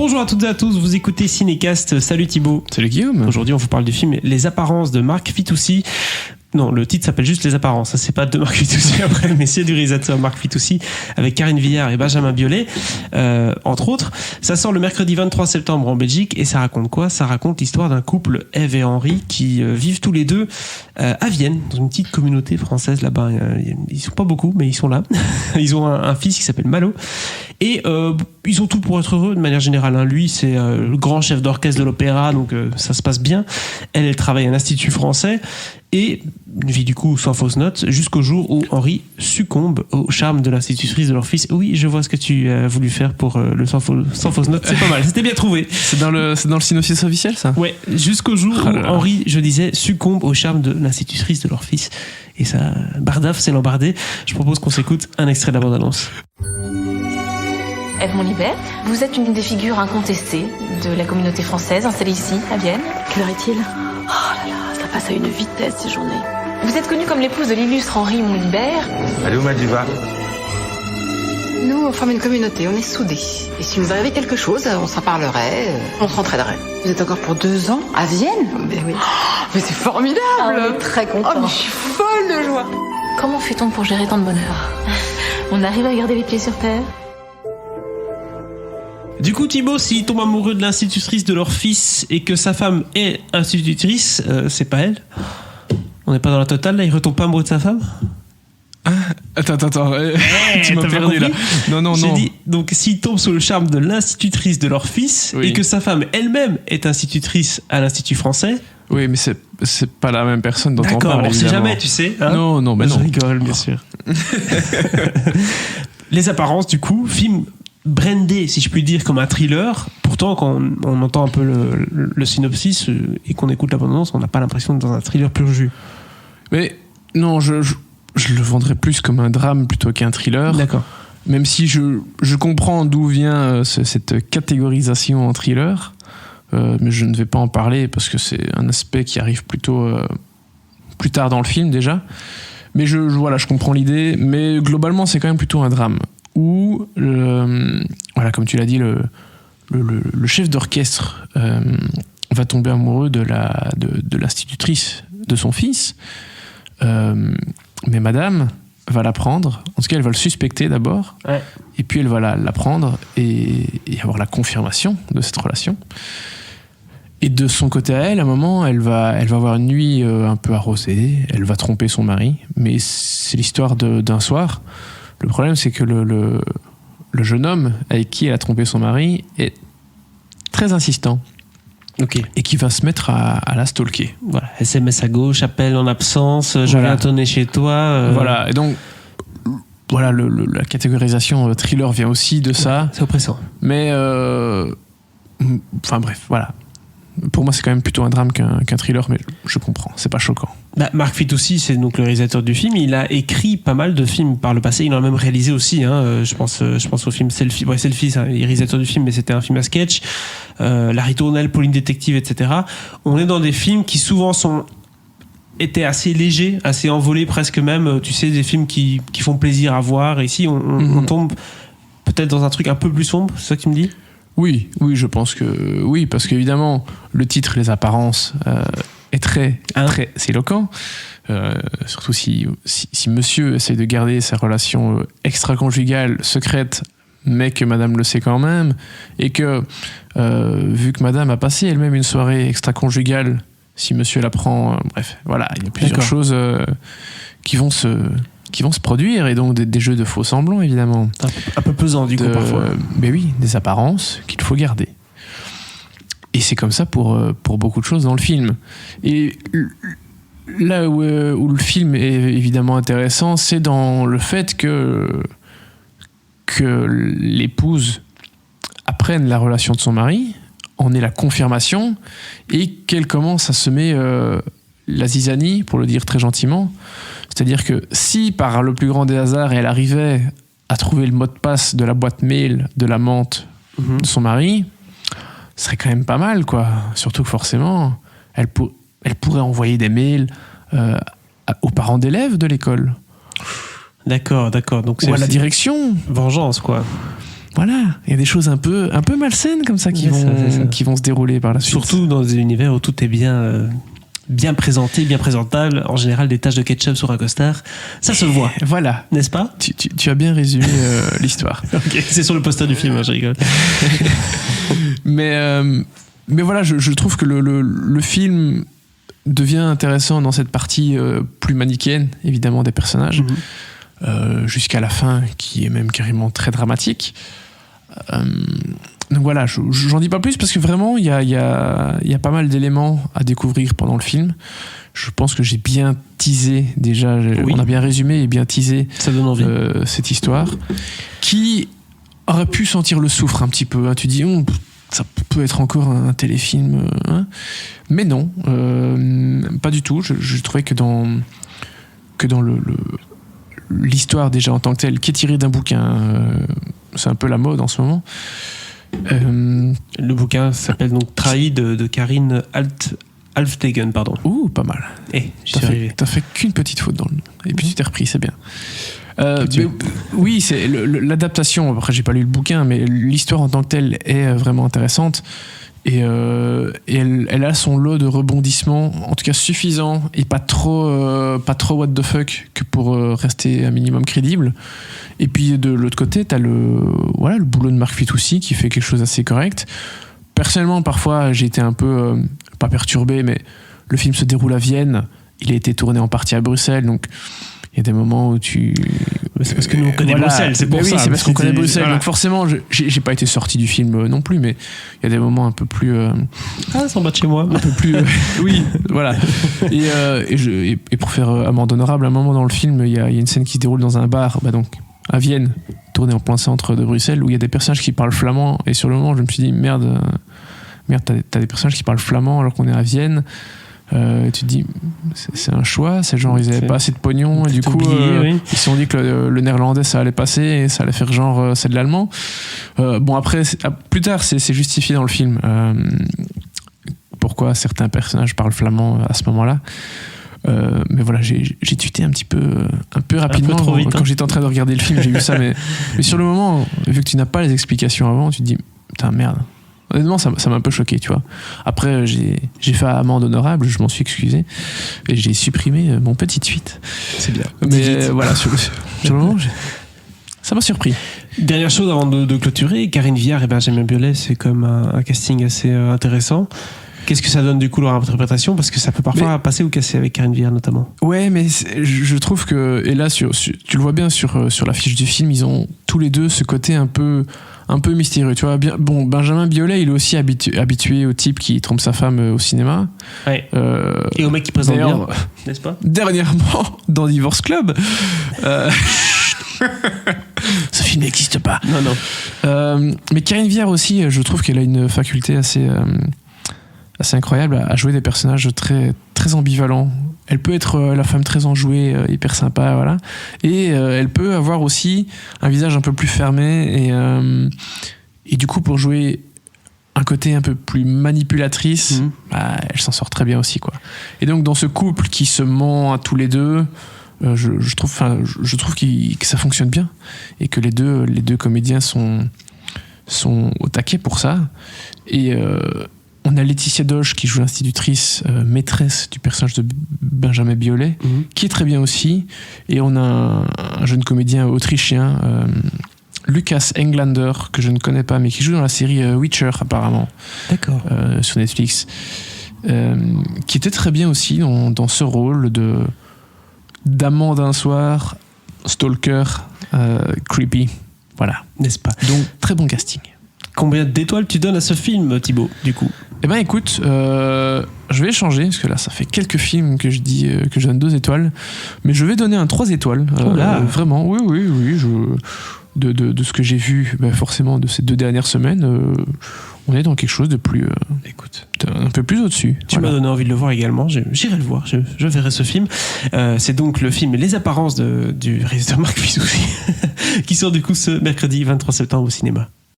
Bonjour à toutes et à tous, vous écoutez Cinécast. Salut Thibaut. Salut Guillaume. Aujourd'hui, on vous parle du film Les Apparences de Marc Fitoussi. Non, le titre s'appelle juste Les Apparences. Ça, c'est pas de Marc Fitoussi après, mais c'est du réalisateur Marc Fitoussi avec Karine Viard et Benjamin Biolay, entre autres. Ça sort le mercredi 23 septembre en Belgique et ça raconte quoi ? Ça raconte l'histoire d'un couple, Ève et Henri, qui vivent tous les deux à Vienne, dans une petite communauté française là-bas. Ils sont pas beaucoup, mais ils sont là. Ils ont un fils qui s'appelle Malo et ils ont tout pour être heureux de manière générale. Hein. Lui, c'est le grand chef d'orchestre de l'opéra, donc ça se passe bien. Elle travaille à l'Institut français. Et une vie du coup sans fausse note, jusqu'au jour où Henri succombe au charme de l'institutrice de leur fils. Oui, je vois ce que tu as voulu faire pour le sans fausse note, c'est pas mal, c'était bien trouvé. C'est dans le synopsis officiel, ça ? Ouais, jusqu'au jour où Henri, je disais, succombe au charme de l'institutrice de leur fils. Et ça, Bardaf s'est l'embardé. Je propose qu'on s'écoute un extrait de la bande-annonce. Ève Monlibert, vous êtes une des figures incontestées de la communauté française installée ici, à Vienne. Quelle heure est-il ? Oh là là, ça passe à une vitesse ces journées. Vous êtes connue comme l'épouse de l'illustre Henri Monlibert. Allez, où m'a dit va ? Nous, on forme une communauté, on est soudés. Et si nous arrivait quelque chose, on s'en parlerait, on s'entraiderait. Vous êtes encore pour 2 ans à Vienne ? Mais oui. Oh, mais c'est formidable ! On est très contents. Oh, mais je suis folle de joie. Comment fait-on pour gérer tant de bonheur ? On arrive à garder les pieds sur terre ? Du coup, Thibaut, s'il tombe amoureux de l'institutrice de leur fils et que sa femme est institutrice, c'est pas elle. On n'est pas dans la totale, là, il retombe pas amoureux de sa femme ? Ah, attends, tu m'as perdu là. Non. J'ai dit, donc s'il tombe sous le charme de l'institutrice de leur fils et que sa femme elle-même est institutrice à l'Institut français. Oui, mais c'est pas la même personne dont on parle. D'accord, on sait évidemment. jamais, tu sais. Hein, non, mais non. Je rigole, bien sûr. Les Apparences, du coup, film brandé, si je puis dire, comme un thriller. Pourtant, quand on entend un peu le synopsis et qu'on écoute la bande-annonce, on n'a pas l'impression d'être dans un thriller pur jus. Mais non, je le vendrais plus comme un drame plutôt qu'un thriller. D'accord. Même si je comprends d'où vient cette catégorisation en thriller, mais je ne vais pas en parler parce que c'est un aspect qui arrive plutôt plus tard dans le film déjà. Mais je comprends l'idée, mais globalement c'est quand même plutôt un drame où, voilà, comme tu l'as dit, le chef d'orchestre va tomber amoureux de l'institutrice de son fils, mais madame va l'apprendre, en tout cas elle va le suspecter d'abord, ouais. Et puis elle va l'apprendre et avoir la confirmation de cette relation. Et de son côté à elle, à un moment, elle va avoir une nuit un peu arrosée, elle va tromper son mari, mais c'est l'histoire d'un soir. Le problème, c'est que le jeune homme avec qui elle a trompé son mari est très insistant. Okay. Et qui va se mettre à la stalker. Voilà, SMS à gauche, appel en absence, je viens tonner chez toi. Voilà, et donc, voilà, la catégorisation thriller vient aussi de ça. C'est oppressant. Mais, enfin bref, voilà. Pour moi, c'est quand même plutôt un drame qu'un thriller, mais je comprends, c'est pas choquant. Marc Fitoussi, c'est donc le réalisateur du film. Il a écrit pas mal de films par le passé. Il en a même réalisé aussi. Hein. Je pense au film Selfie. Ouais, Selfie, il est réalisateur du film, mais c'était un film à sketch. Larry Tournelle, Pauline Détective, etc. On est dans des films qui souvent étaient assez légers, assez envolés presque même. Tu sais, des films qui font plaisir à voir. Et ici, on tombe peut-être dans un truc un peu plus sombre. C'est ça que tu me dis ? Oui, je pense que oui, parce qu'évidemment, le titre Les Apparences est très éloquent. Surtout si monsieur essaie de garder sa relation extra-conjugale secrète, mais que madame le sait quand même, et que vu que madame a passé elle-même une soirée extra-conjugale, si monsieur l'apprend, bref, voilà, il y a plusieurs choses qui vont se produire, et donc des jeux de faux semblants, évidemment. Un peu pesant, du coup, parfois. Mais oui, des apparences qu'il faut garder. Et c'est comme ça pour beaucoup de choses dans le film. Et là où le film est évidemment intéressant, c'est dans le fait que l'épouse apprenne la relation de son mari, en ait la confirmation, et qu'elle commence à semer la zizanie, pour le dire très gentiment. C'est-à-dire que si, par le plus grand des hasards, elle arrivait à trouver le mot de passe de la boîte mail de l'amante de son mari, ce serait quand même pas mal, quoi. Surtout que forcément, elle pourrait envoyer des mails aux parents d'élèves de l'école. D'accord. Donc ou à la direction. Vengeance, quoi. voilà, il y a des choses un peu malsaines comme ça qui vont se dérouler par la suite. Surtout dans des univers où tout est bien présenté, bien présentable. En général, des taches de ketchup sur un costard, ça se voit. Voilà, n'est-ce pas? Tu as bien résumé l'histoire. Okay. C'est sur le poster du film, je rigole. Mais voilà, je trouve que le film devient intéressant dans cette partie plus manichéenne, évidemment, des personnages, jusqu'à la fin, qui est même carrément très dramatique. Donc voilà, j'en dis pas plus parce que vraiment il y a pas mal d'éléments à découvrir pendant le film. Je pense que j'ai bien teasé déjà, on a bien résumé et bien teasé ça donne envie. Cette histoire qui aurait pu sentir le soufre un petit peu, hein. Tu dis ça peut être encore un téléfilm, hein. Mais non, pas du tout. Je trouvais que dans l'histoire déjà en tant que telle, qui est tirée d'un bouquin, c'est un peu la mode en ce moment. Le bouquin s'appelle donc Trahi de Karine Alftegen, pardon. Ouh, pas mal. T'as fait qu'une petite faute dans le nom. Et puis tu t'es repris, c'est bien. Oui, c'est l'adaptation. Après, j'ai pas lu le bouquin, mais l'histoire en tant que telle est vraiment intéressante. Et elle a son lot de rebondissements, en tout cas suffisant et pas trop what the fuck que pour rester un minimum crédible. Et puis de l'autre côté, t'as le boulot de Mark Fitoussi qui fait quelque chose d'assez correct. Personnellement, parfois, j'ai été un peu pas perturbé, mais le film se déroule à Vienne. Il a été tourné en partie à Bruxelles, donc il y a des moments où c'est parce que nous on connaît Bruxelles, c'est pour ça. Oui, c'est parce qu'on connaît Bruxelles, donc forcément, j'ai pas été sorti du film non plus, mais il y a des moments un peu plus. C'est en bas de chez moi. Un peu plus. Oui, voilà. Et pour faire amende honorable, à un moment dans le film, il y a une scène qui se déroule dans un bar, donc à Vienne, tourné en plein centre de Bruxelles, où il y a des personnages qui parlent flamand, et sur le moment, je me suis dit merde, t'as des personnages qui parlent flamand alors qu'on est à Vienne. Tu te dis c'est un choix, c'est genre ils avaient pas assez de pognon et du coup ils se sont dit que le néerlandais ça allait passer et ça allait faire genre c'est de l'allemand. Bon après plus tard c'est justifié dans le film pourquoi certains personnages parlent flamand à ce moment-là. Mais voilà, j'ai tuté un peu rapidement trop vite, quand j'étais en train de regarder le film, j'ai vu ça, mais sur le moment, vu que tu n'as pas les explications avant, tu te dis putain merde. Honnêtement, ça m'a un peu choqué, tu vois. Après, j'ai fait amende honorable, je m'en suis excusé et j'ai supprimé mon petit tweet. C'est bien. Mais voilà, sur le moment, ça m'a surpris. Dernière chose avant de clôturer, Karine Viard et Benjamin Biolay, c'est comme un casting assez intéressant. Qu'est-ce que ça donne du coup leur interprétation? Parce que ça peut parfois passer ou casser avec Karine Viard notamment. Ouais, mais je trouve que, et là tu le vois bien sur la fiche du film, ils ont tous les deux ce côté un peu mystérieux, tu vois. Bon, Benjamin Biolay, il est aussi habitué au type qui trompe sa femme au cinéma. Ouais. Et au mec qui présente bien, n'est-ce pas? Dernièrement, dans Divorce Club. Ce film n'existe pas. Non. Mais Karine Viard aussi, je trouve qu'elle a une faculté assez incroyable à jouer des personnages très, très ambivalents. Elle peut être la femme très enjouée, hyper sympa, voilà. Et elle peut avoir aussi un visage un peu plus fermé et du coup, pour jouer un côté un peu plus manipulatrice, elle s'en sort très bien aussi, quoi. Et donc, dans ce couple qui se ment à tous les deux, je trouve que ça fonctionne bien et que les deux comédiens sont au taquet pour ça. Et on a Laetitia Doche qui joue l'institutrice maîtresse du personnage de Benjamin Biolay, qui est très bien aussi. Et on a un jeune comédien autrichien, Lukas Englander, que je ne connais pas, mais qui joue dans la série Witcher apparemment. D'accord. Sur Netflix. Qui était très bien aussi dans ce rôle d'amant d'un soir, stalker, creepy. Voilà. N'est-ce pas? Donc, très bon casting. Combien d'étoiles tu donnes à ce film, Thibaut, du coup? Eh ben écoute, je vais changer, parce que là, ça fait quelques films que je dis que je donne 2 étoiles, mais je vais donner un 3 étoiles. Vraiment, oui. De ce que j'ai vu, forcément, de ces 2 dernières semaines, on est dans quelque chose de plus... Écoute, un peu plus au-dessus. Tu m'as donné envie de le voir également. J'irai le voir, je verrai ce film. C'est donc le film Les Apparences du réalisateur Mark Fitoussi qui sort du coup ce mercredi 23 septembre au cinéma.